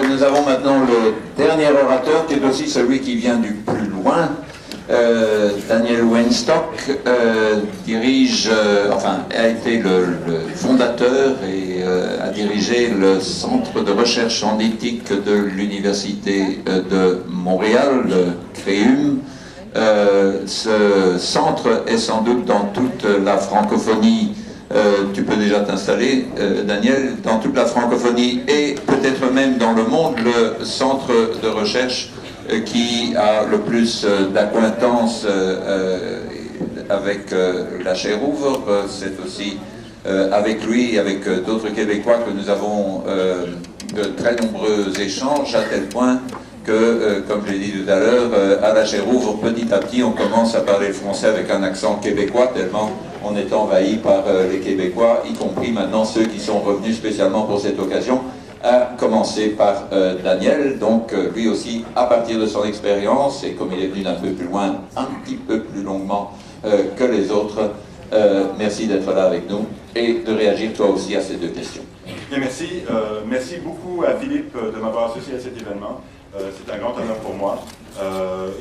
nous avons maintenant le dernier orateur, qui est aussi celui qui vient du plus loin. Daniel Weinstock a été le fondateur et a dirigé le centre de recherche en éthique de l'Université de Montréal, le CREUM. Ce centre est sans doute dans toute la francophonie. Tu peux déjà t'installer, Daniel, dans toute la francophonie et peut-être même dans le monde, le centre de recherche qui a le plus d'acquaintance avec la chaire Ouvre. C'est aussi avec lui et avec d'autres Québécois que nous avons de très nombreux échanges, à tel point que, comme je l'ai dit tout à l'heure, à la chaire Ouvre, petit à petit, on commence à parler le français avec un accent québécois, tellement on est envahi par les Québécois, y compris maintenant ceux qui sont revenus spécialement pour cette occasion, à commencer par Daniel. Donc lui aussi, à partir de son expérience, et comme il est venu d'un peu plus loin, un petit peu plus longuement que les autres, merci d'être là avec nous et de réagir toi aussi à ces deux questions. Bien, merci. Merci beaucoup à Philippe de m'avoir associé à cet événement. C'est un grand honneur pour moi.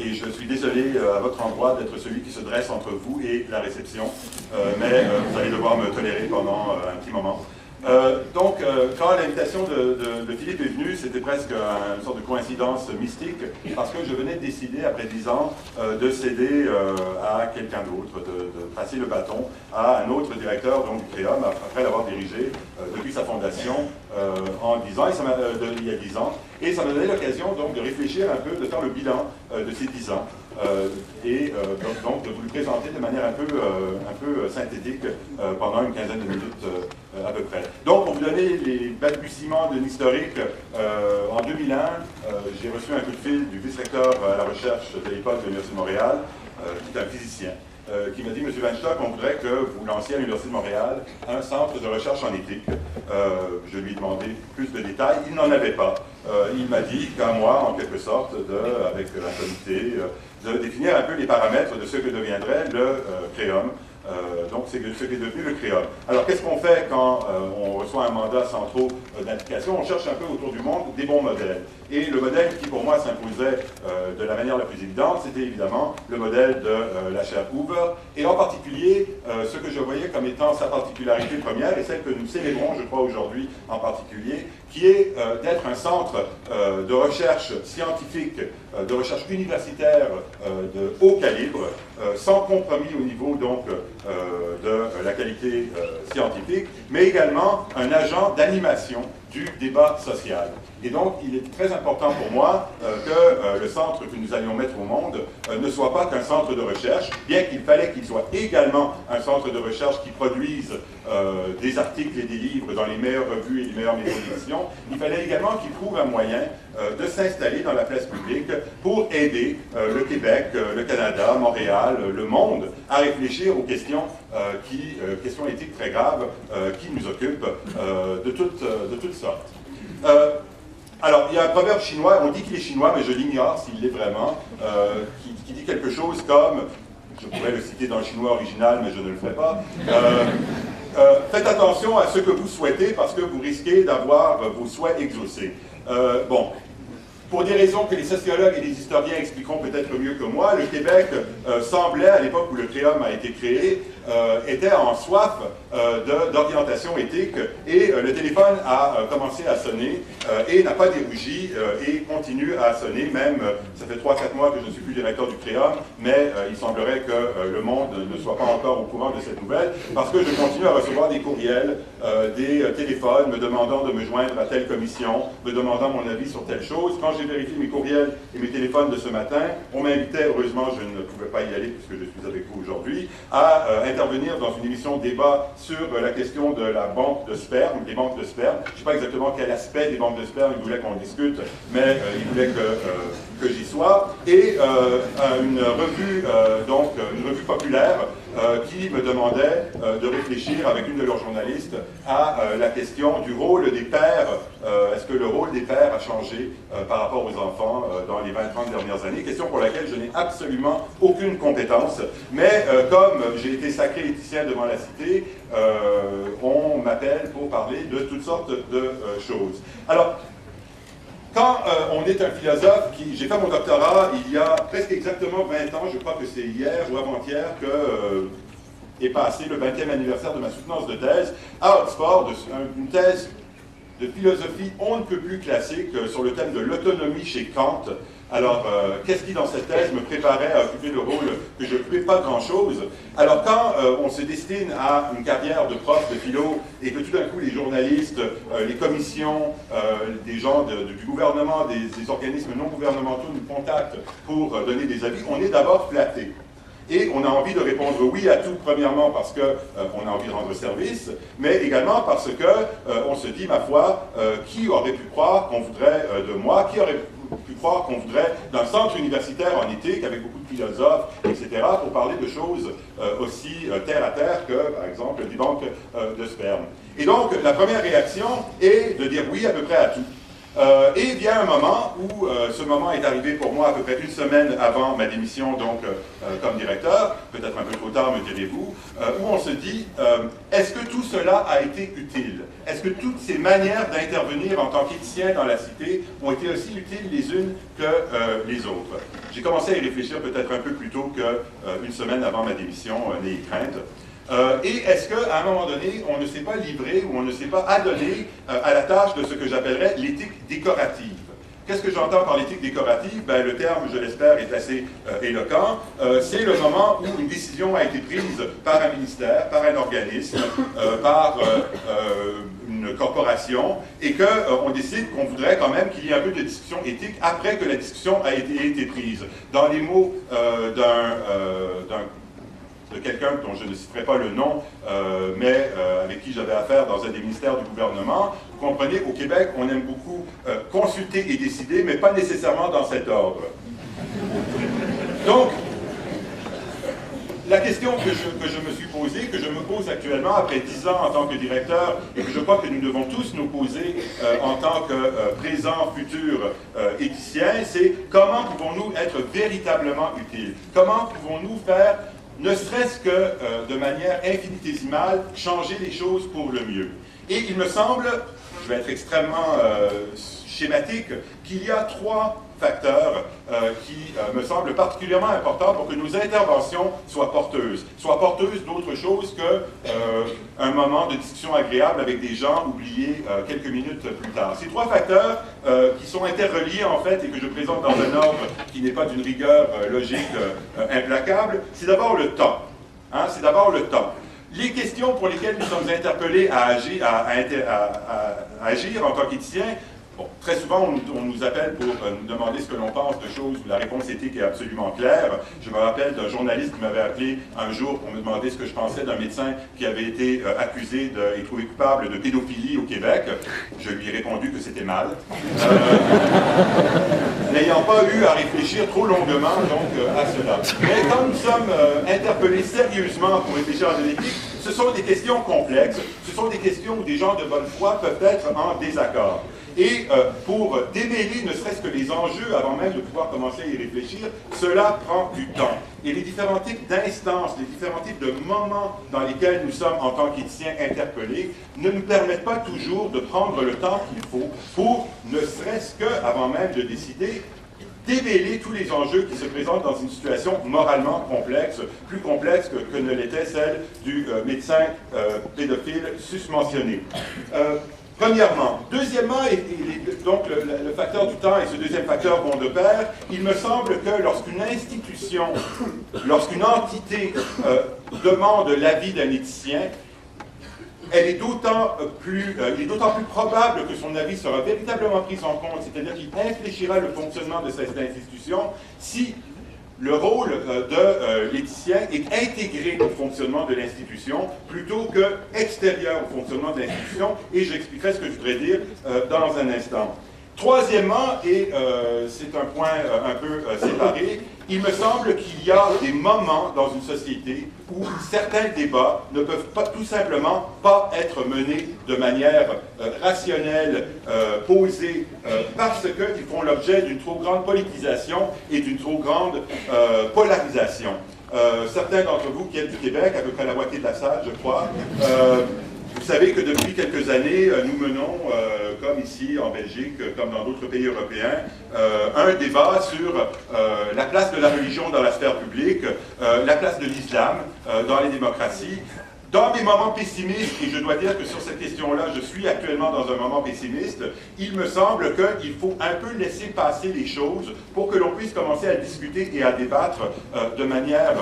Et je suis désolé à votre endroit d'être celui qui se dresse entre vous et la réception, mais vous allez devoir me tolérer pendant un petit moment. Quand l'invitation de Philippe est venue, c'était presque une sorte de coïncidence mystique, parce que je venais de décider, après 10 ans, de céder à quelqu'un d'autre, de passer le bâton à un autre directeur donc, du CREUM, après l'avoir dirigé depuis sa fondation en 10 ans, il y a 10 ans. Et ça m'a donné l'occasion donc de réfléchir un peu, de faire le bilan de ces 10 ans. Donc de vous le présenter de manière un peu synthétique pendant une quinzaine de minutes à peu près. Donc pour vous donner les balbutiements d'un historique, en 2001, j'ai reçu un coup de fil du vice-recteur à la recherche de l'époque de l'Université de Montréal, qui est un physicien, qui m'a dit « Monsieur Weinstock, on voudrait que vous lanciez à l'Université de Montréal un centre de recherche en éthique. » Je lui ai demandé plus de détails, il n'en avait pas. Il m'a dit qu'à moi, en quelque sorte, avec la comité, de définir un peu les paramètres de ce que deviendrait le CREUM. Donc, c'est ce qui est devenu le CREUM. Alors, qu'est-ce qu'on fait quand on reçoit un mandat sans trop d'implication? On cherche un peu autour du monde des bons modèles. Et le modèle qui, pour moi, s'imposait de la manière la plus évidente, c'était évidemment le modèle de la chaire Hoover. Et en particulier, ce que je voyais comme étant sa particularité première, et celle que nous célébrons, je crois, aujourd'hui en particulier, qui est d'être un centre de recherche scientifique, de recherche universitaire de haut calibre, sans compromis au niveau donc de la qualité scientifique, mais également un agent d'animation du débat social. Et donc, il est très important pour moi que le centre que nous allions mettre au monde ne soit pas qu'un centre de recherche, bien qu'il fallait qu'il soit également un centre de recherche qui produise des articles et des livres dans les meilleures revues et les meilleures maisons d'édition. Il fallait également qu'il trouve un moyen de s'installer dans la place publique pour aider le Québec, le Canada, Montréal, le monde à réfléchir aux questions questions éthiques très graves qui nous occupent de toutes sortes. Alors, il y a un proverbe chinois, on dit qu'il est chinois, mais je l'ignore s'il l'est vraiment, qui dit quelque chose comme, je pourrais le citer dans le chinois original, mais je ne le ferai pas, faites attention à ce que vous souhaitez parce que vous risquez d'avoir vos souhaits exaucés. Bon. Pour des raisons que les sociologues et les historiens expliqueront peut-être mieux que moi, le Québec semblait, à l'époque où le CREUM a été créé, était en soif d'orientation éthique et le téléphone a commencé à sonner et n'a pas dérougi et continue à sonner, même ça fait 3-4 mois que je ne suis plus directeur du CREUM, mais il semblerait que le monde ne soit pas encore au courant de cette nouvelle, parce que je continue à recevoir des courriels, des téléphones me demandant de me joindre à telle commission, me demandant mon avis sur telle chose. Quand j'ai vérifié mes courriels et mes téléphones de ce matin, on m'invitait, heureusement je ne pouvais pas y aller puisque je suis avec vous aujourd'hui, à intervenir dans une émission débat sur la question de la banque de sperme, des banques de sperme. Je ne sais pas exactement quel aspect des banques de sperme il voulait qu'on discute, mais il voulait que j'y sois. Et une revue populaire qui me demandait de réfléchir avec une de leurs journalistes à la question du rôle des pères. Est-ce que le rôle des pères a changé par rapport aux enfants dans les 20-30 dernières années? Question pour laquelle je n'ai absolument aucune compétence. Mais comme j'ai été sacré éthicien devant la cité, on m'appelle pour parler de toutes sortes de choses. Alors, Quand on est un philosophe, j'ai fait mon doctorat il y a presque exactement 20 ans, je crois que c'est hier ou avant-hier que est passé le 20e anniversaire de ma soutenance de thèse à Oxford, une thèse de philosophie on ne peut plus classique sur le thème de l'autonomie chez Kant. Alors, qu'est-ce qui, dans cette thèse, me préparait à occuper le rôle que je n'occupais pas grand-chose? Alors, quand on se destine à une carrière de prof de philo et que tout d'un coup, les journalistes, les commissions, des gens du gouvernement, des organismes non gouvernementaux nous contactent pour donner des avis, on est d'abord flatté. Et on a envie de répondre oui à tout, premièrement parce qu'on a envie de rendre service, mais également parce qu'on se dit, ma foi, qui aurait pu croire qu'on voudrait de moi, qui aurait pu croire qu'on voudrait d'un centre universitaire en éthique avec beaucoup de philosophes, etc., pour parler de choses aussi terre à terre que, par exemple, des banques de sperme. Et donc, la première réaction est de dire oui à peu près à tout. Et vient un moment où ce moment est arrivé pour moi à peu près une semaine avant ma démission donc comme directeur, peut-être un peu trop tard me direz-vous, où on se dit est-ce que tout cela a été utile? Est-ce que toutes ces manières d'intervenir en tant qu'éthicien dans la cité ont été aussi utiles les unes que les autres? J'ai commencé à y réfléchir peut-être un peu plus tôt qu'une semaine avant ma démission, n'ayez crainte. Et est-ce qu'à un moment donné, on ne s'est pas livré ou on ne s'est pas adonné à la tâche de ce que j'appellerais l'éthique décorative? Qu'est-ce que j'entends par l'éthique décorative? Ben, le terme, je l'espère, est assez éloquent. C'est le moment où une décision a été prise par un ministère, par un organisme, par une corporation, et qu'on décide qu'on voudrait quand même qu'il y ait un peu de discussion éthique après que la discussion a été prise. Dans les mots de quelqu'un dont je ne citerai pas le nom, mais avec qui j'avais affaire dans un des ministères du gouvernement, vous comprenez, au Québec, on aime beaucoup consulter et décider, mais pas nécessairement dans cet ordre. Donc, la question que je me suis posée, que je me pose actuellement après 10 ans en tant que directeur, et que je crois que nous devons tous nous poser en tant que présent, futur éthicien, c'est comment pouvons-nous être véritablement utiles? Comment pouvons-nous faire, ne serait-ce que de manière infinitésimale, changer les choses pour le mieux? Et il me semble, je vais être extrêmement schématique, qu'il y a 3 facteurs qui me semblent particulièrement importants pour que nos interventions soient porteuses d'autre chose qu'un moment de discussion agréable avec des gens oubliés quelques minutes plus tard. Ces 3 facteurs qui sont interreliés en fait et que je présente dans un ordre qui n'est pas d'une rigueur logique implacable, c'est d'abord le temps. Hein, c'est d'abord le temps. Les questions pour lesquelles nous sommes interpellés à agir en tant qu'éthiciens, bon, très souvent, on nous appelle pour nous demander ce que l'on pense de choses où la réponse éthique est absolument claire. Je me rappelle d'un journaliste qui m'avait appelé un jour pour me demander ce que je pensais d'un médecin qui avait été accusé et trouvé coupable de pédophilie au Québec. Je lui ai répondu que c'était mal. N'ayant pas eu à réfléchir trop longuement donc, à cela. Mais quand nous sommes interpellés sérieusement pour réfléchir à de l'éthique, ce sont des questions complexes, ce sont des questions où des gens de bonne foi peuvent être en désaccord. Et pour démêler ne serait-ce que les enjeux, avant même de pouvoir commencer à y réfléchir, cela prend du temps. Et les différents types d'instances, les différents types de moments dans lesquels nous sommes en tant qu'éthiciens interpellés ne nous permettent pas toujours de prendre le temps qu'il faut pour, ne serait-ce que, avant même de décider, démêler tous les enjeux qui se présentent dans une situation moralement complexe, plus complexe que ne l'était celle du médecin pédophile susmentionné. Premièrement. Deuxièmement, donc le facteur du temps et ce deuxième facteur vont de pair, il me semble que lorsqu'une institution, lorsqu'une entité demande l'avis d'un éthicien, il est d'autant plus probable que son avis sera véritablement pris en compte, c'est-à-dire qu'il infléchira le fonctionnement de cette institution si le rôle de l'éthicien est intégré au fonctionnement de l'institution plutôt que extérieur au fonctionnement de l'institution, et j'expliquerai ce que je voudrais dire dans un instant. Troisièmement, et c'est un point un peu séparé, il me semble qu'il y a des moments dans une société où certains débats ne peuvent pas, tout simplement pas être menés de manière rationnelle, posée, parce qu'ils font l'objet d'une trop grande politisation et d'une trop grande polarisation. Certains d'entre vous qui êtes du Québec, à peu près la moitié de la salle, je crois, Vous savez que depuis quelques années, nous menons, comme ici en Belgique, comme dans d'autres pays européens, un débat sur la place de la religion dans la sphère publique, la place de l'islam dans les démocraties. Dans mes moments pessimistes, et je dois dire que sur cette question-là, je suis actuellement dans un moment pessimiste, il me semble qu'il faut un peu laisser passer les choses pour que l'on puisse commencer à discuter et à débattre de manière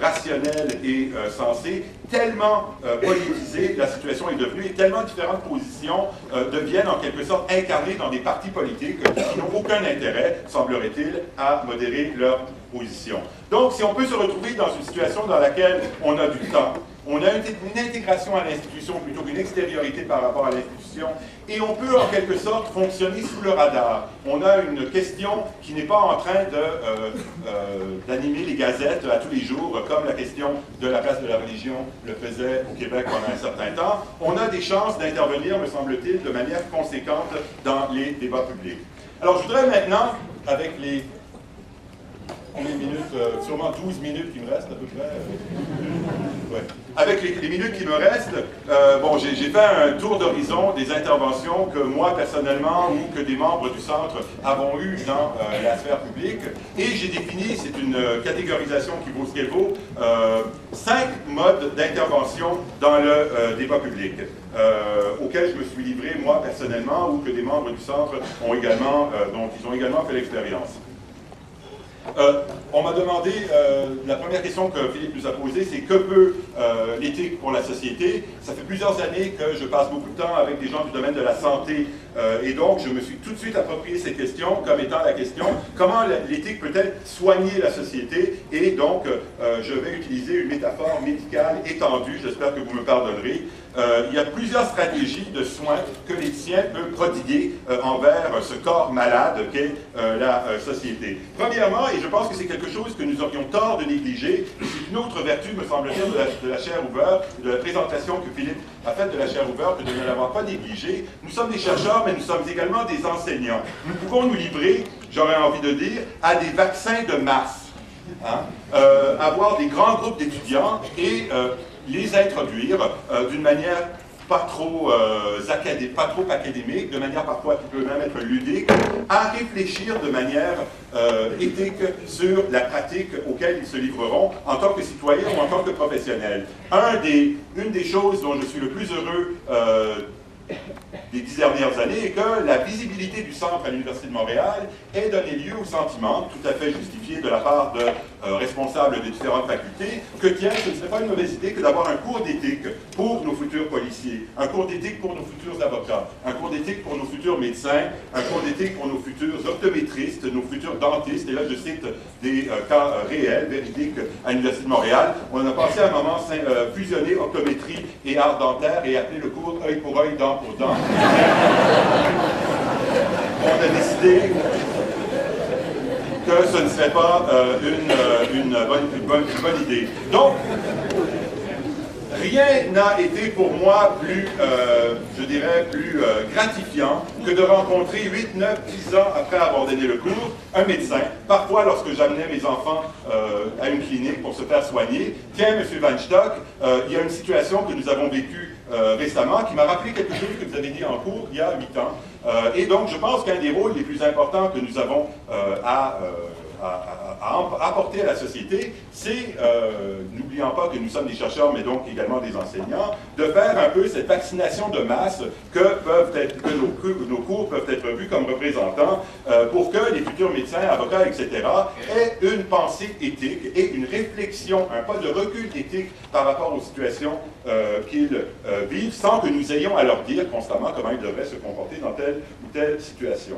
rationnelle et sensée. Tellement politisée la situation est devenue et tellement différentes positions deviennent en quelque sorte incarnées dans des partis politiques qui n'ont aucun intérêt, semblerait-il, à modérer leur position. Donc, si on peut se retrouver dans une situation dans laquelle on a du temps, on a une intégration à l'institution plutôt qu'une extériorité par rapport à l'institution, et on peut en quelque sorte fonctionner sous le radar. On a une question qui n'est pas en train d'animer les gazettes à tous les jours, comme la question de la place de la religion le faisait au Québec pendant un certain temps. On a des chances d'intervenir, me semble-t-il, de manière conséquente dans les débats publics. Alors, je voudrais maintenant, avec les... Combien de minutes? Sûrement 12 minutes qui me restent à peu près. Ouais. Avec les minutes qui me restent, bon, j'ai fait un tour d'horizon des interventions que moi personnellement ou que des membres du centre avons eues dans la sphère publique, et j'ai défini, c'est une catégorisation qui vaut ce qu'elle vaut, 5 modes d'intervention dans le débat public, auxquels je me suis livré moi personnellement ou que des membres du centre ont également, dont ils ont également fait l'expérience. On m'a demandé, la première question que Philippe nous a posée, c'est que peut l'éthique pour la société? Ça fait plusieurs années que je passe beaucoup de temps avec des gens du domaine de la santé, et donc je me suis tout de suite approprié cette question comme étant la question comment l'éthique peut-elle soigner la société? Et donc je vais utiliser une métaphore médicale étendue, j'espère que vous me pardonnerez. Il y a plusieurs stratégies de soins que l'éthicien peut prodiguer envers ce corps malade qu'est la société. Premièrement, et je pense que c'est quelque chose que nous aurions tort de négliger, c'est une autre vertu, me semble-t-il, de la chaire Hoover, de la présentation que Philippe a faite de la chaire Hoover, que de ne l'avoir pas négligée. Nous sommes des chercheurs, mais nous sommes également des enseignants. Nous pouvons nous livrer, j'aurais envie de dire, à des vaccins de masse. Hein? Avoir des grands groupes d'étudiants et les introduire d'une manière pas trop académique, de manière parfois qui peut même être ludique, à réfléchir de manière éthique sur la pratique auquel ils se livreront en tant que citoyens ou en tant que professionnels. Une des choses dont je suis le plus heureux des 10 dernières années est que la visibilité du centre à l'Université de Montréal ait donné lieu au sentiment, tout à fait justifié de la part de responsables des différentes facultés, que tiens, ce ne serait pas une mauvaise idée que d'avoir un cours d'éthique pour nos futurs policiers, un cours d'éthique pour nos futurs avocats, un cours d'éthique pour nos futurs médecins, un cours d'éthique pour nos futurs optométristes, nos futurs dentistes, et là je cite des cas réels, véridiques à l'Université de Montréal. On a passé un moment fusionner optométrie et art dentaire et appeler le cours œil pour œil, dent pour dent. On a décidé que ce ne serait pas une bonne idée. Donc, rien n'a été pour moi plus, je dirais, plus gratifiant que de rencontrer 8, 9, 10 ans après avoir donné le cours, un médecin. Parfois, lorsque j'amenais mes enfants à une clinique pour se faire soigner, tiens, M. Van Stock, il y a une situation que nous avons vécue récemment qui m'a rappelé quelque chose que vous avez dit en cours il y a 8 ans. Et donc, je pense qu'un des rôles les plus importants que nous avons à apporter à la société, c'est, n'oubliant pas que nous sommes des chercheurs, mais donc également des enseignants, de faire un peu cette vaccination de masse que nos cours peuvent être vus comme représentants pour que les futurs médecins, avocats, etc., aient une pensée éthique et une réflexion, un pas de recul éthique par rapport aux situations qu'ils vivent, sans que nous ayons à leur dire constamment comment ils devraient se comporter dans telle ou telle situation.